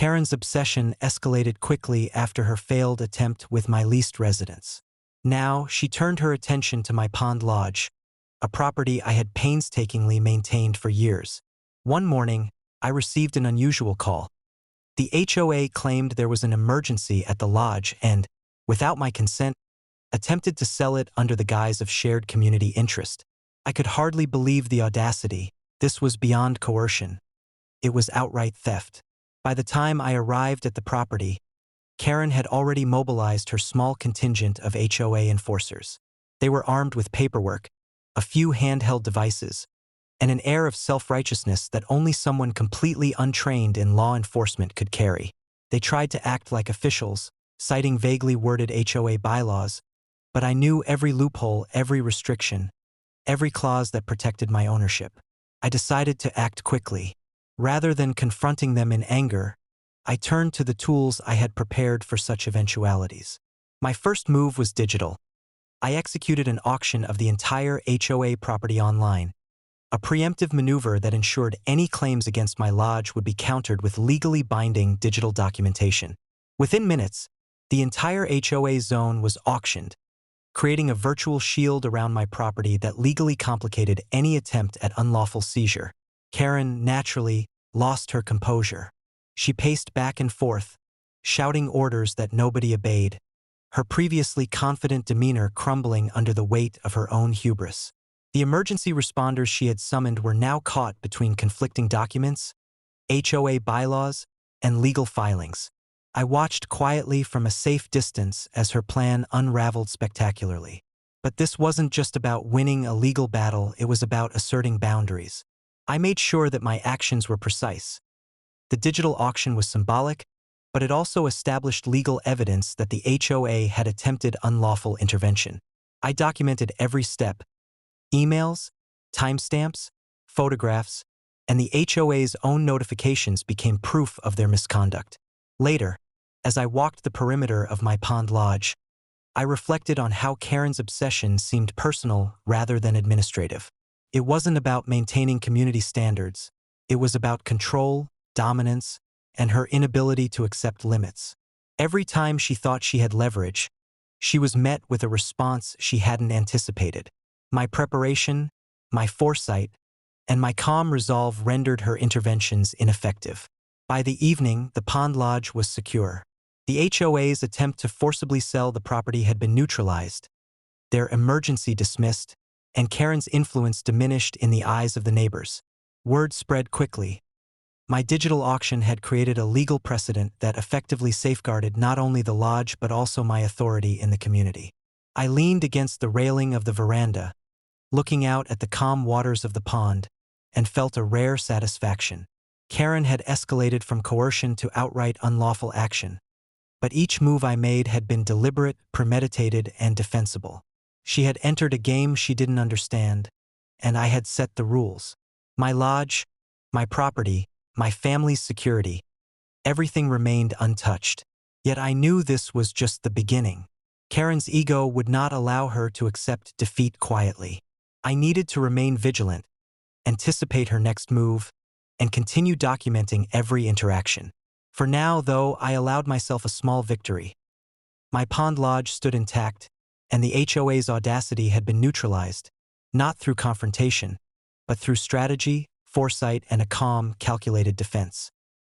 Karen's obsession escalated quickly after her failed attempt with my leased residence. Now, she turned her attention to my pond lodge, a property I had painstakingly maintained for years. One morning, I received an unusual call. The HOA claimed there was an emergency at the lodge and, without my consent, attempted to sell it under the guise of shared community interest. I could hardly believe the audacity. This was beyond coercion. It was outright theft. By the time I arrived at the property, Karen had already mobilized her small contingent of HOA enforcers. They were armed with paperwork, a few handheld devices, and an air of self-righteousness that only someone completely untrained in law enforcement could carry. They tried to act like officials, citing vaguely worded HOA bylaws, but I knew every loophole, every restriction, every clause that protected my ownership. I decided to act quickly. Rather than confronting them in anger, I turned to the tools I had prepared for such eventualities. My first move was digital. I executed an auction of the entire HOA property online, a preemptive maneuver that ensured any claims against my lodge would be countered with legally binding digital documentation. Within minutes, the entire HOA zone was auctioned, creating a virtual shield around my property that legally complicated any attempt at unlawful seizure. Karen, naturally, lost her composure. She paced back and forth, shouting orders that nobody obeyed, her previously confident demeanor crumbling under the weight of her own hubris. The emergency responders she had summoned were now caught between conflicting documents, HOA bylaws, and legal filings. I watched quietly from a safe distance as her plan unraveled spectacularly. But this wasn't just about winning a legal battle, it was about asserting boundaries. I made sure that my actions were precise. The digital auction was symbolic, but it also established legal evidence that the HOA had attempted unlawful intervention. I documented every step: emails, timestamps, photographs, and the HOA's own notifications became proof of their misconduct. Later, as I walked the perimeter of my pond lodge, I reflected on how Karen's obsession seemed personal rather than administrative. It wasn't about maintaining community standards. It was about control, dominance, and her inability to accept limits. Every time she thought she had leverage, she was met with a response she hadn't anticipated. My preparation, my foresight, and my calm resolve rendered her interventions ineffective. By the evening, the pond lodge was secure. The HOA's attempt to forcibly sell the property had been neutralized, their emergency dismissed, and Karen's influence diminished in the eyes of the neighbors. Word spread quickly. My digital auction had created a legal precedent that effectively safeguarded not only the lodge but also my authority in the community. I leaned against the railing of the veranda, looking out at the calm waters of the pond, and felt a rare satisfaction. Karen had escalated from coercion to outright unlawful action, but each move I made had been deliberate, premeditated, and defensible. She had entered a game she didn't understand, and I had set the rules. My lodge, my property, my family's security, everything remained untouched. Yet I knew this was just the beginning. Karen's ego would not allow her to accept defeat quietly. I needed to remain vigilant, anticipate her next move, and continue documenting every interaction. For now, though, I allowed myself a small victory. My pond lodge stood intact, and the HOA's audacity had been neutralized, not through confrontation, but through strategy, foresight, and a calm, calculated defense.